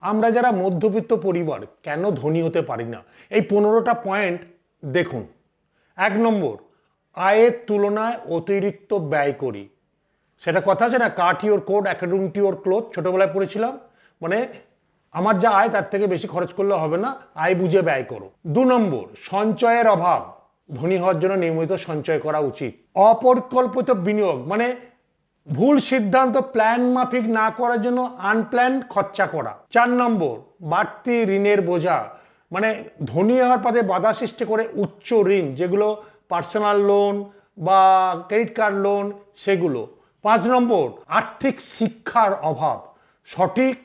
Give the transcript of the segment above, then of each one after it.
আমরা যারা মধ্যবিত্ত পরিবার কেন ধনী হতে পারি না, এই 15টা পয়েন্ট দেখুন। 1 নম্বর, আয়ের তুলনায় অতিরিক্ত ব্যয় করি। সেটা কথা আছে না, cut your coat according to your cloth, ছোটবেলায় পড়েছিলাম। মানে আমার যা আয় তার থেকে বেশি খরচ করলে হবে না, আয় বুঝে ব্যয় করো। 2 নম্বর, সঞ্চয়ের অভাব। ধনী হওয়ার জন্য নিয়মিত সঞ্চয় করা উচিত। অপরিকল্পিত বিনিয়োগ মানে ভুল সিদ্ধান্ত প্ল্যান মাফিক না করার জন্য আনপ্ল্যান খরচা করা। 4 নম্বর, বাড়তি ঋণের বোঝা মানে ধনী হওয়ার পথে বাধা সৃষ্টি করে উচ্চ ঋণ, যেগুলো পার্সোনাল লোন বা ক্রেডিট কার্ড লোন সেগুলো। 5 নম্বর, আর্থিক শিক্ষার অভাব। সঠিক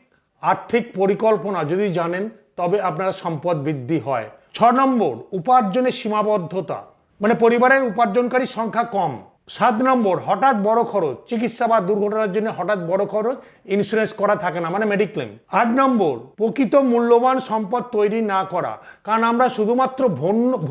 আর্থিক পরিকল্পনা যদি জানেন তবে আপনার সম্পদ বৃদ্ধি হয়। 6 নম্বর, উপার্জনের সীমাবদ্ধতা মানে পরিবারের উপার্জনকারী সংখ্যা কম। 7 নম্বর, হঠাৎ বড় খরচ, চিকিৎসা বা দুর্ঘটনার জন্য হঠাৎ বড় খরচ ইন্স্যুরেন্স করা থাকে না, মানে মেডিক্লেম। 8 নম্বর, প্রকৃত মূল্যবান সম্পদ তৈরি না করা, কারণ আমরা শুধুমাত্র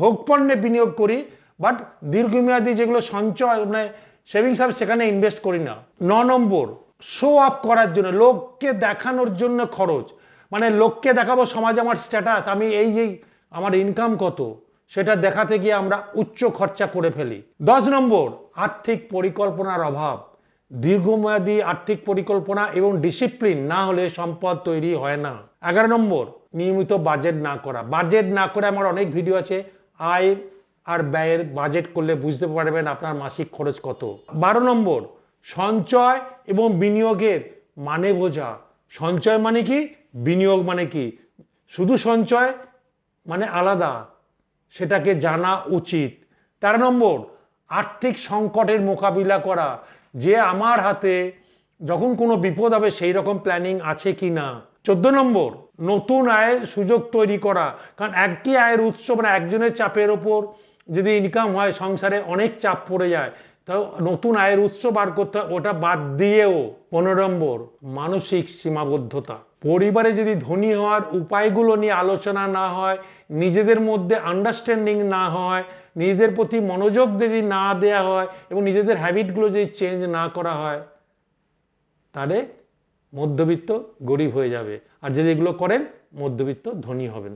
ভোগপণ্যে বিনিয়োগ করি, বাট দীর্ঘমেয়াদী যেগুলো সঞ্চয় মানে সেভিংস হবে সেখানে ইনভেস্ট করি না। 9 নম্বর, শো আপ করার জন্য, লোককে দেখানোর জন্য খরচ, মানে লোককে দেখাবো সমাজে আমার স্ট্যাটাস, আমি এই আমার ইনকাম কত, সেটা দেখাতে গিয়ে আমরা উচ্চ খরচা করে ফেলি। 10 নম্বর, আর্থিক পরিকল্পনার অভাব। দীর্ঘমেয়াদী আর্থিক পরিকল্পনা এবং ডিসিপ্লিন না হলে সম্পদ তৈরি হয় না। 11 নম্বর, নিয়মিত বাজেট না করা। বাজেট না করে আমার অনেক ভিডিও আছে, আয় আর ব্যয়ের বাজেট করলে বুঝতে পারবেন আপনার মাসিক খরচ কত। 12 নম্বর, সঞ্চয় এবং বিনিয়োগের মানে বোঝা। সঞ্চয় মানে কি, বিনিয়োগ মানে কি, শুধু সঞ্চয় মানে আলাদা, সেটাকে জানা উচিত। 13 নম্বর, আর্থিক সংকটের মোকাবিলা করা, যে আমার হাতে যখন কোনো বিপদ হবে সেই রকম প্ল্যানিং আছে কি না। 14 নম্বর, নতুন আয়ের সুযোগ তৈরি করা, কারণ একই আয়ের উৎস মানে একজনের চাপের ওপর যদি ইনকাম হয় সংসারে অনেক চাপ পড়ে যায়, তো নতুন আয়ের উৎস বার করতে হয়, ওটা বাদ দিয়েও। 15 নম্বর, মানসিক সীমাবদ্ধতা। পরিবারে যদি ধনী হওয়ার উপায়গুলো নিয়ে আলোচনা না হয়, নিজেদের মধ্যে আন্ডারস্ট্যান্ডিং না হয়, নিজেদের প্রতি মনোযোগ যদি না দেয়া হয় এবং নিজেদের হ্যাবিটগুলো যদি চেঞ্জ না করা হয়, তাহলে মধ্যবিত্ত গরিব হয়ে যাবে। আর যদি এগুলো করেন মধ্যবিত্ত ধনী হবেন।